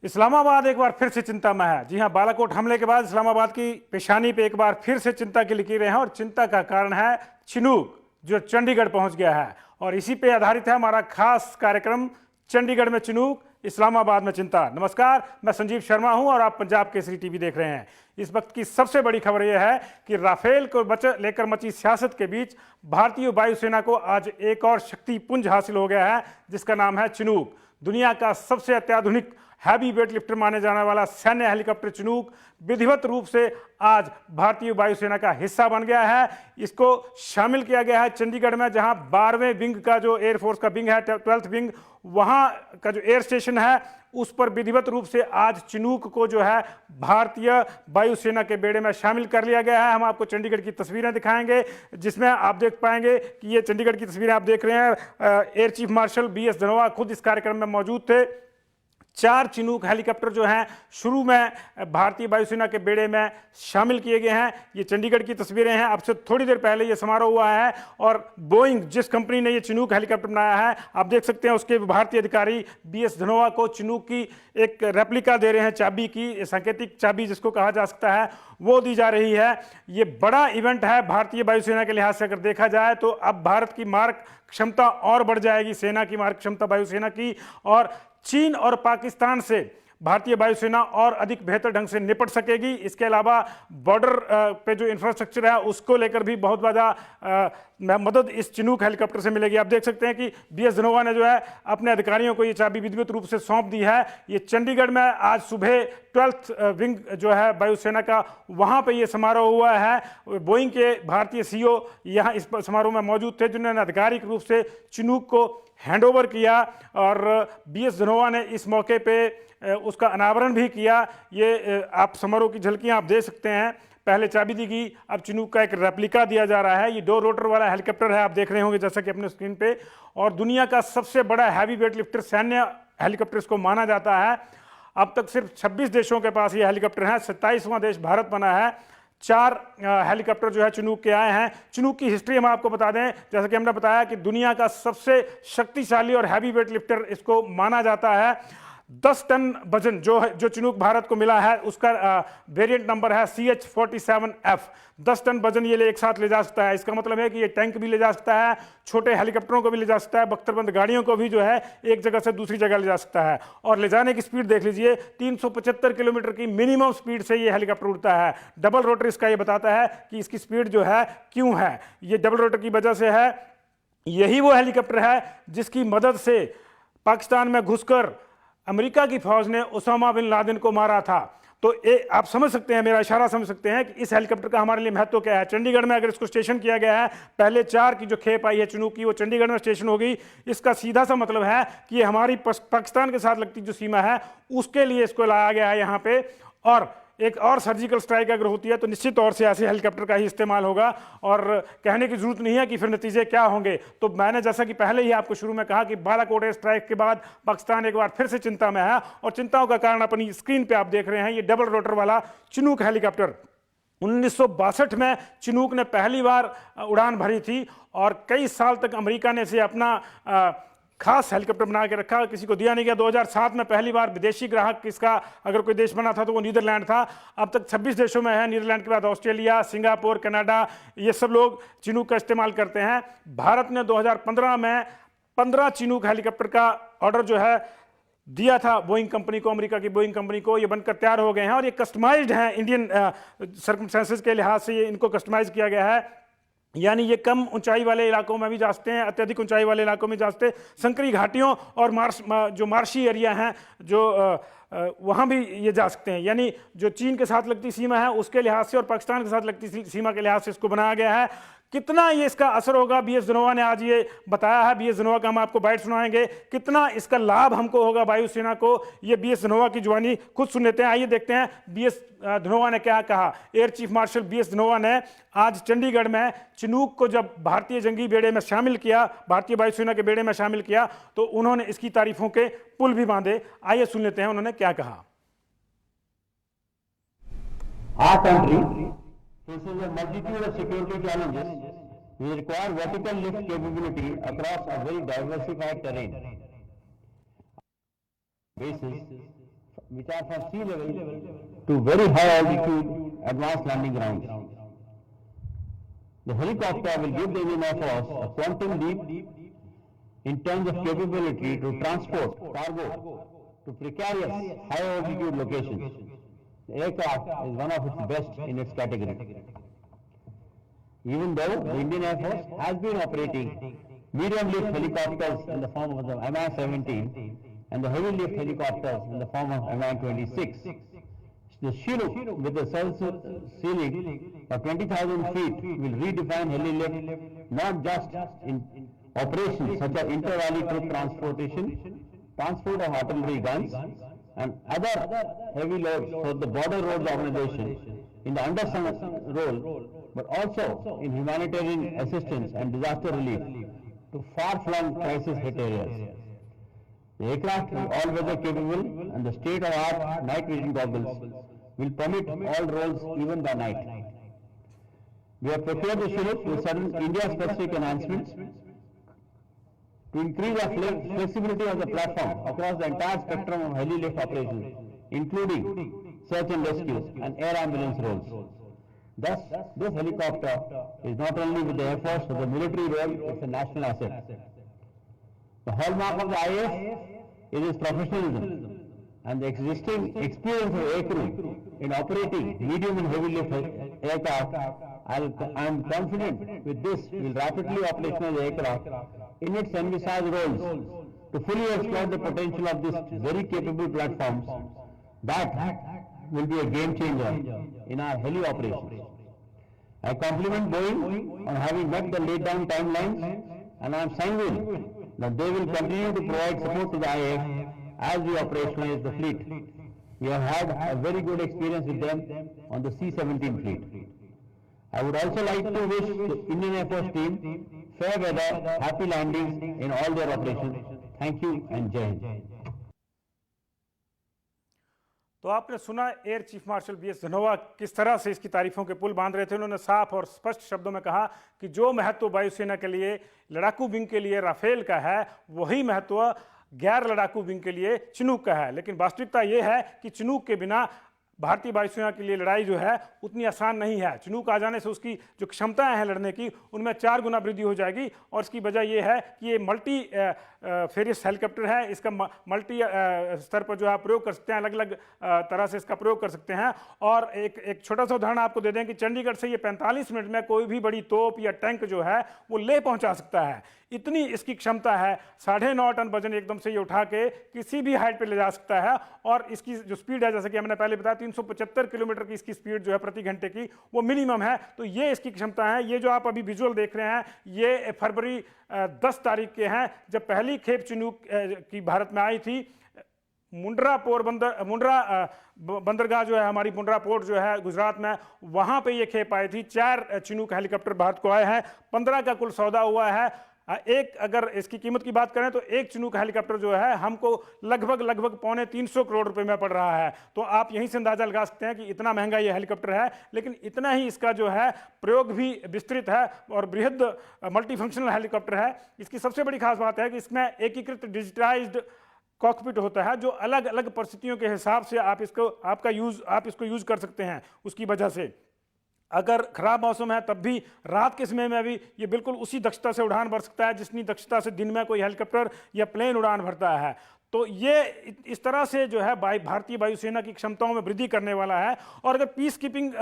इस्लामाबाद एक बार फिर से चिंता में है। जी हां, बालाकोट हमले के बाद इस्लामाबाद की पेशानी पे एक बार फिर से चिंता की लकीरें हैं और चिंता का कारण है चिनूक, जो चंडीगढ़ पहुंच गया है। और इसी पे आधारित है हमारा खास कार्यक्रम चंडीगढ़ में चिनूक, इस्लामाबाद में चिंता। नमस्कार, मैं संजीव शर्मा हूं और आप पंजाब केसरी टीवी देख रहे हैं। इस वक्त की सबसे बड़ी खबर यह है कि राफेल को लेकर मची सियासत के बीच भारतीय वायुसेना को आज एक और शक्ति पुंज हासिल हो गया है, जिसका नाम है चिनूक। दुनिया का सबसे अत्याधुनिक हैवी वेट लिफ्टर माने जाने वाला सैन्य हेलीकॉप्टर चिनूक विधिवत रूप से आज भारतीय वायुसेना का हिस्सा बन गया है। इसको शामिल किया गया है चंडीगढ़ में, जहां 12वें विंग का जो एयरफोर्स का विंग है, 12th विंग, वहां का जो एयर स्टेशन है उस पर विधिवत रूप से आज चिनूक को जो है भारतीय वायुसेना के बेड़े में शामिल कर लिया गया है। हम आपको चंडीगढ़ की तस्वीरें दिखाएंगे, जिसमें आप देख पाएंगे कि ये चंडीगढ़ की तस्वीरें आप देख रहे हैं। Air chief martial BS Dhanoa खुद इस कार्यक्रम में मौजूद थे। 4 चिनूक हेलीकॉप्टर जो हैं शुरू में भारतीय वायुसेना के बेड़े में शामिल किए गए हैं। ये चंडीगढ़ की तस्वीरें हैं। अब से थोड़ी देर पहले ये समारोह हुआ है और बोइंग, जिस कंपनी ने ये चिनूक हेलीकॉप्टर बनाया है, आप देख सकते हैं उसके भारतीय अधिकारी BS धनोआ को चिनूक की एक रेप्लिका दे रहे हैं, चाबी की, सांकेतिक चाबी जिसको कहा जा सकता है, वो दी जा रही है। ये बड़ा इवेंट है भारतीय वायुसेना के लिहाज से। अगर देखा जाए तो अब भारत की मारक क्षमता और बढ़ जाएगी, सेना की मारक क्षमता वायुसेना की, और चीन और पाकिस्तान से भारतीय वायुसेना और अधिक बेहतर ढंग से निपट सकेगी। इसके अलावा बॉर्डर पे जो इंफ्रास्ट्रक्चर है उसको लेकर भी बहुत ज़्यादा मदद इस चिनूक हेलीकॉप्टर से मिलेगी। आप देख सकते हैं कि BS धनोआ ने जो है अपने अधिकारियों को ये चाबी विधिवत रूप से सौंप दी है। ये चंडीगढ़ में आज सुबह 12th विंग जो है वायुसेना का, वहाँ पे ये समारोह हुआ है। बोइंग के भारतीय CEO यहाँ इस समारोह में मौजूद थे, जिन्होंने आधिकारिक रूप से चिनूक को हैंडओवर किया और BS धनोआ ने इस मौके पे उसका अनावरण भी किया। ये आप समारोह की झलकियां आप देख सकते हैं। पहले चाबी दी गई, अब चिनूक का एक रेप्लिका दिया जा रहा है। ये 2 रोटर वाला हेलीकॉप्टर है, आप देख रहे होंगे जैसा कि अपने स्क्रीन पे। और दुनिया का सबसे बड़ा हैवी वेट लिफ्टर सैन्य हेलीकॉप्टर इसको माना जाता है। अब तक सिर्फ 26 देशों के पास ये हेलीकॉप्टर है। 27वां देश भारत बना है। 4 हेलीकॉप्टर जो है चिनूक के आए हैं। चिनूक की हिस्ट्री हम आपको बता दें, जैसा कि हमने बताया कि दुनिया का सबसे शक्तिशाली और हैवी वेट लिफ्टर इसको माना जाता है। 10 टन वजन जो चिनूक भारत को मिला है, उसका वेरिएंट नंबर है CH-47F। 10 टन वजन ये एक साथ ले जा सकता है। इसका मतलब है कि ये टैंक भी ले जा सकता है, छोटे हेलीकॉप्टरों को भी ले जा सकता है, बख्तरबंद गाड़ियों को भी जो है एक जगह से दूसरी जगह ले जा सकता है। और ले जाने की स्पीड देख लीजिए, 375 किलोमीटर की मिनिमम स्पीड से ये हेलीकॉप्टर उड़ता है। डबल रोटर इसका ये बताता है कि इसकी स्पीड जो है क्यों है। ये डबल रोटर की वजह से है। यही वो हेलीकॉप्टर है जिसकी मदद से पाकिस्तान में घुसकर अमेरिका की फौज ने ओसामा बिन लादेन को मारा था। तो आप समझ सकते हैं, मेरा इशारा समझ सकते हैं कि इस हेलीकॉप्टर का हमारे लिए महत्व क्या है। चंडीगढ़ में अगर इसको स्टेशन किया गया है, पहले 4 की जो खेप आई है चिनूक की, वो चंडीगढ़ में स्टेशन हो गई। इसका सीधा सा मतलब है कि ये हमारी पाकिस्तान के साथ लगती जो सीमा है उसके लिए इसको लाया गया है यहाँ पे। और एक और सर्जिकल स्ट्राइक अगर होती है तो निश्चित तौर से ऐसे हेलीकॉप्टर का ही इस्तेमाल होगा, और कहने की जरूरत नहीं है कि फिर नतीजे क्या होंगे। तो मैंने जैसा कि पहले ही आपको शुरू में कहा कि बालाकोट एयर स्ट्राइक के बाद पाकिस्तान एक बार फिर से चिंता में है, और चिंताओं का कारण अपनी स्क्रीन पे आप देख रहे हैं। ये डबल रोटर वाला चिनूक हेलीकॉप्टर 1962 में चिनूक ने पहली बार उड़ान भरी थी, और कई साल तक अमेरिका ने इसे अपना खास हेलीकॉप्टर बना के रखा, किसी को दिया नहीं गया। 2007 में पहली बार विदेशी ग्राहक इसका अगर कोई देश बना था तो वो नीदरलैंड था। अब तक 26 देशों में है। नीदरलैंड के बाद ऑस्ट्रेलिया, सिंगापुर, कनाडा, ये सब लोग चिनूक का इस्तेमाल करते हैं। भारत ने 2015 में 15 चिनूक हेलीकॉप्टर का ऑर्डर जो है दिया था बोइंग कंपनी को, अमेरिका की बोइंग कंपनी को। ये बनकर तैयार हो गए हैं और ये कस्टमाइज्ड हैं। इंडियन सर्कमस्टेंसेस के लिहाज से ये इनको कस्टमाइज किया गया है, यानी ये कम ऊंचाई वाले इलाकों में भी जा सकते हैं, अत्यधिक ऊंचाई वाले इलाकों में जा सकते हैं, संकरी घाटियों और जो मार्शी एरिया हैं जो वहाँ भी ये जा सकते हैं। यानी जो चीन के साथ लगती सीमा है उसके लिहाज से और पाकिस्तान के साथ लगती सीमा के लिहाज से इसको बनाया गया है। कितना ये इसका असर होगा, BS धनोआ ने आज ये बताया है। BS धनोआ का हम आपको बाइट सुनाएंगे, कितना इसका लाभ हमको होगा वायुसेना को, ये BS धनोआ की जुबानी खुद सुन लेते हैं। आइए देखते हैं BS धनोआ ने क्या कहा। Air chief martial BS Dhanoa ने आज चंडीगढ़ में चिनूक को जब भारतीय जंगी बेड़े में शामिल किया, भारतीय वायुसेना के बेड़े में शामिल किया, तो उन्होंने इसकी तारीफों के पुल भी बांधे। आइए सुन लेते हैं उन्होंने क्या कहा। Our country faces a multitude of security challenges. We require vertical lift capability across a very diversified terrain. Bases which are from sea level to very high altitude advanced landing grounds. The helicopter will give the Indian Air Force a quantum leap in terms of capability to transport cargo to precarious high altitude locations. The aircraft is one of its best in its category. Even though the Indian Air Force has been operating medium lift helicopters in the form of the Mi-17 and the heavy lift helicopters in the form of Mi-26, the Chinook with a ceiling of 20,000 feet will redefine heli lift not just in operations such as inter-valley troop transportation, transport of artillery guns and other heavy loads for the border roads organization in the undersung role, but also in humanitarian assistance and disaster relief to far-flung crisis-hit areas. The aircraft is all-weather capable and the state-of-the-art night vision goggles will permit all roles even by night. We have procured the Chinook with certain India-specific enhancements to increase our flexibility of the platform across the entire spectrum of heli lift operations, including search and rescue and air ambulance roles. Thus, this helicopter is not only with the Air Force but the military role, it's a national asset. The hallmark of the IAF is its professionalism and the existing experience of aircrew in operating medium and heavy lift aircraft. I am confident with this we will rapidly operationalize the aircraft in its envisaged roles to fully exploit the potential of these very capable platforms that will be a game changer in our heli operations. I compliment Boeing on having met the laid down timelines, and I am sanguine that they will continue to provide support to the IAF as we operationalize the fleet. We have had a very good experience with them on the C-17 fleet. I would also like to wish the Indian Air Force team fair weather, happy landings in all their operations. Thank you and Jai Hind. तो आपने सुना air chief marshal BS Dhanoa किस तरह से इसकी तारीफों के पुल बांध रहे थे। उन्होंने साफ और स्पष्ट शब्दों में कहा कि जो महत्व वायुसेना के लिए लड़ाकू विंग के लिए राफेल का है वही महत्व गैर लड़ाकू विंग के लिए चिनूक का है। लेकिन वास्तविकता यह है कि चिनूक के बिना भारतीय वायुसेना के लिए लड़ाई जो है उतनी आसान नहीं है। चिनूक आ जाने से उसकी जो क्षमताएं हैं लड़ने की उनमें 4 गुना वृद्धि हो जाएगी और इसकी वजह यह है कि ये मल्टी फेरिस हेलीकॉप्टर है। इसका मल्टी स्तर पर जो है प्रयोग कर सकते हैं, अलग अलग तरह से इसका प्रयोग कर सकते हैं। और एक छोटा सा उदाहरण आपको दे दें कि चंडीगढ़ से ये 45 मिनट में कोई भी बड़ी तोप या टैंक जो है वो ले पहुंचा सकता है। इतनी इसकी क्षमता है। 9.5 टन वजन एकदम से ये उठा के किसी भी हाइट पे ले जा सकता है। और इसकी जो स्पीड है, जैसे कि हमने पहले बताया, 375 किलोमीटर की इसकी स्पीड जो है प्रति घंटे की वो मिनिमम है। तो ये इसकी क्षमता है। ये जो आप अभी विजुअल देख रहे हैं ये फरवरी 10 तारीख के हैं जब पहली खेप चिनूक की भारत में आई थी। मुंड्रा बंदरगाह जो है, हमारी मुंड्रा पोर्ट जो है गुजरात में, वहां पे ये खेप आई थी। 4 चिनूक हेलीकॉप्टर भारत को आए हैं। 15 का कुल सौदा हुआ है। एक अगर इसकी कीमत की बात करें तो एक चिनूक हेलीकॉप्टर जो है हमको लगभग 325 करोड़ रुपए में पड़ रहा है। तो आप यहीं से अंदाजा लगा सकते हैं कि इतना महंगा ये हेलीकॉप्टर है। लेकिन इतना ही इसका जो है प्रयोग भी विस्तृत है और बृहद मल्टीफंक्शनल हेलीकॉप्टर है। इसकी सबसे बड़ी खास बात है कि इसमें एकीकृत डिजिटाइज्ड कॉकपिट होता है जो अलग अलग परिस्थितियों के हिसाब से आप इसको यूज कर सकते हैं। उसकी वजह से अगर खराब मौसम है तब भी, रात के समय में भी ये बिल्कुल उसी दक्षता से उड़ान भर सकता है जितनी दक्षता से दिन में कोई हेलीकॉप्टर या प्लेन उड़ान भरता है। तो ये इस तरह से जो है भारतीय वायुसेना की क्षमताओं में वृद्धि करने वाला है। और अगर पीस कीपिंग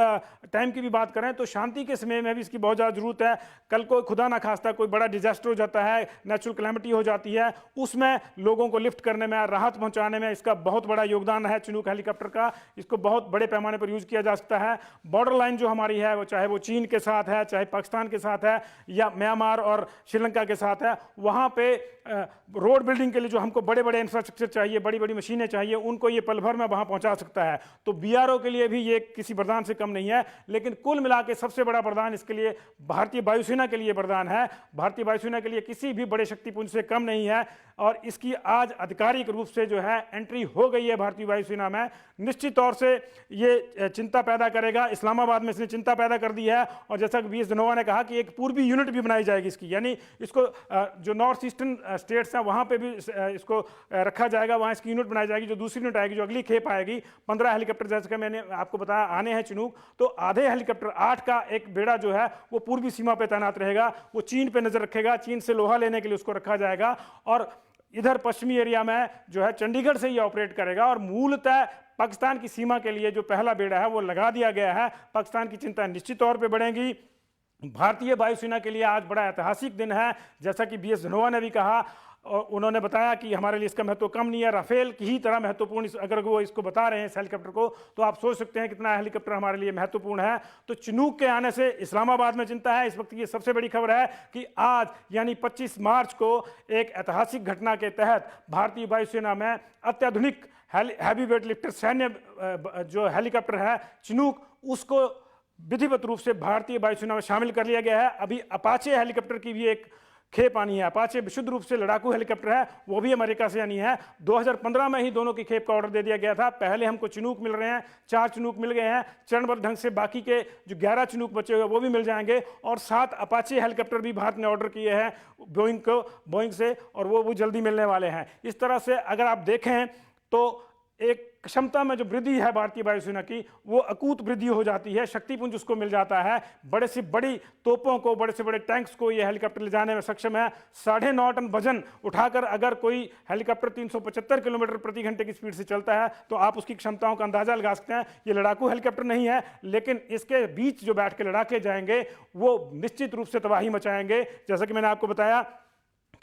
टाइम की भी बात करें तो शांति के समय में भी इसकी बहुत ज़्यादा जरूरत है। कल को खुदा ना खास्ता कोई बड़ा डिजास्टर हो जाता है, नेचुरल कैलेमिटी हो जाती है, उसमें लोगों को लिफ्ट करने में, राहत पहुंचाने में इसका बहुत बड़ा योगदान है चिनूक हेलीकॉप्टर का। इसको बहुत बड़े पैमाने पर यूज किया जा सकता है। बॉर्डर लाइन जो हमारी है वो चाहे वो चीन के साथ है, चाहे पाकिस्तान के साथ है या म्यांमार और श्रीलंका के साथ है, वहाँ पे रोड बिल्डिंग के लिए जो हमको बड़े बड़े इंफ्रास्ट्रक्चर चाहिए, बड़ी बड़ी मशीनें चाहिए, उनको ये पल भर में वहां पहुंचा सकता है। तो बीआरओ के लिए भी ये किसी वरदान से कम नहीं है। लेकिन कुल मिला के सबसे बड़ा वरदान इसके लिए भारतीय वायुसेना के लिए वरदान है। भारतीय वायुसेना के लिए किसी भी बड़े शक्तिपुंज से कम नहीं है। और इसकी आज आधिकारिक रूप से जो है एंट्री हो गई है भारतीय वायुसेना में। निश्चित तौर से ये चिंता पैदा करेगा, इस्लामाबाद में इसने चिंता पैदा कर दी है। और जैसा कि वीएस धनोआ ने कहा कि एक पूर्वी यूनिट भी बनाई जाएगी इसकी, यानी इसको जो नॉर्थ ईस्टर्न स्टेट्स हैं वहाँ पे भी इसको रखा जाएगा, वहाँ इसकी यूनिट बनाई जाएगी। जो दूसरी यूनिट आएगी, जो अगली खेप आएगी, 15 हेलीकॉप्टर जैसे कि मैंने आपको बताया आने हैं चिनूक, तो आधे हेलीकॉप्टर 8 का एक बेड़ा जो है वो पूर्वी सीमा पे तैनात रहेगा। वो चीन पे नजर रखेगा, चीन से लोहा लेने के लिए उसको रखा जाएगा और इधर पश्चिमी एरिया में जो है चंडीगढ़ से ये ऑपरेट करेगा। और मूलतः पाकिस्तान की सीमा के लिए जो पहला बेड़ा है वो लगा दिया गया है। पाकिस्तान की चिंता निश्चित तौर पे बढ़ेगी। भारतीय वायुसेना के लिए आज बड़ा ऐतिहासिक दिन है, जैसा कि बीएस धनोआ ने भी कहा। और उन्होंने बताया कि हमारे लिए इसका महत्व कम नहीं है, राफेल की ही तरह महत्वपूर्ण अगर वो इसको बता रहे हैं इस हेलीकॉप्टर को, तो आप सोच सकते हैं कितना हेलीकॉप्टर हमारे लिए महत्वपूर्ण है। तो चिनूक के आने से इस्लामाबाद में चिंता है। इस वक्त की सबसे बड़ी खबर है कि आज यानी 25 मार्च को एक ऐतिहासिक घटना के तहत भारतीय वायुसेना में अत्याधुनिक हैवी वेट लिफ्टर सैन्य जो हेलीकॉप्टर है चिनूक, उसको विधिवत रूप से भारतीय वायुसेना में शामिल कर लिया गया है। अभी अपाचे हेलीकॉप्टर की भी एक खेप आनी है। अपाचे विशुद्ध रूप से लड़ाकू हेलीकॉप्टर है, वो भी अमेरिका से आनी है। 2015 में ही दोनों की खेप का ऑर्डर दे दिया गया था। पहले हमको चिनूक मिल रहे हैं, 4 चिनूक मिल गए हैं। चरणबद्ध ढंग से बाकी के जो 11 चिनूक बचे हुए वो भी मिल जाएंगे। और 7 अपाचे हेलीकॉप्टर भी भारत ने ऑर्डर किए हैं बोइंग से, और वो जल्दी मिलने वाले हैं। इस तरह से अगर आप देखें तो एक क्षमता में जो वृद्धि है भारतीय वायुसेना की, वो अकूत वृद्धि हो जाती है। शक्तिपुंज उसको मिल जाता है। बड़े से बड़ी तोपों को, बड़े से बड़े टैंक्स को ये हेलीकॉप्टर ले जाने में सक्षम है। 9.5 टन वजन उठाकर अगर कोई हेलीकॉप्टर 375 किलोमीटर प्रति घंटे की स्पीड से चलता है तो आप उसकी क्षमताओं का अंदाजा लगा सकते हैं। ये लड़ाकू हेलीकॉप्टर नहीं है, लेकिन इसके बीच जो बैठ के लड़ाके जाएंगे वो निश्चित रूप से तबाही मचाएंगे। जैसा कि मैंने आपको बताया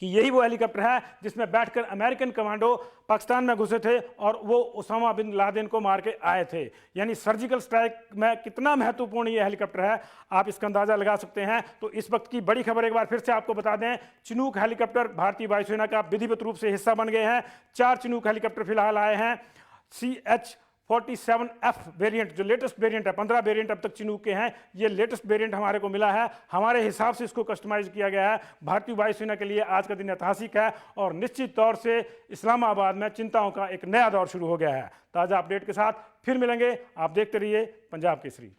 कि यही वो हेलीकॉप्टर है जिसमें बैठकर अमेरिकन कमांडो पाकिस्तान में घुसे थे और वो उसामा बिन लादेन को मार के आए थे। यानी सर्जिकल स्ट्राइक में कितना महत्वपूर्ण ये हेलीकॉप्टर है, आप इसका अंदाजा लगा सकते हैं। तो इस वक्त की बड़ी खबर एक बार फिर से आपको बता दें, चिनूक हेलीकॉप्टर भारतीय वायुसेना का विधिवत रूप से हिस्सा बन गए हैं। 4 चिनूक हेलीकॉप्टर फिलहाल आए हैं। CH-47F वेरिएंट जो लेटेस्ट वेरिएंट है, 15 वेरिएंट अब तक चिनूक के हैं, ये लेटेस्ट वेरिएंट हमारे को मिला है। हमारे हिसाब से इसको कस्टमाइज किया गया है। भारतीय वायुसेना के लिए आज का दिन ऐतिहासिक है और निश्चित तौर से इस्लामाबाद में चिंताओं का एक नया दौर शुरू हो गया है। ताज़ा अपडेट के साथ फिर मिलेंगे। आप देखते रहिए पंजाब केसरी।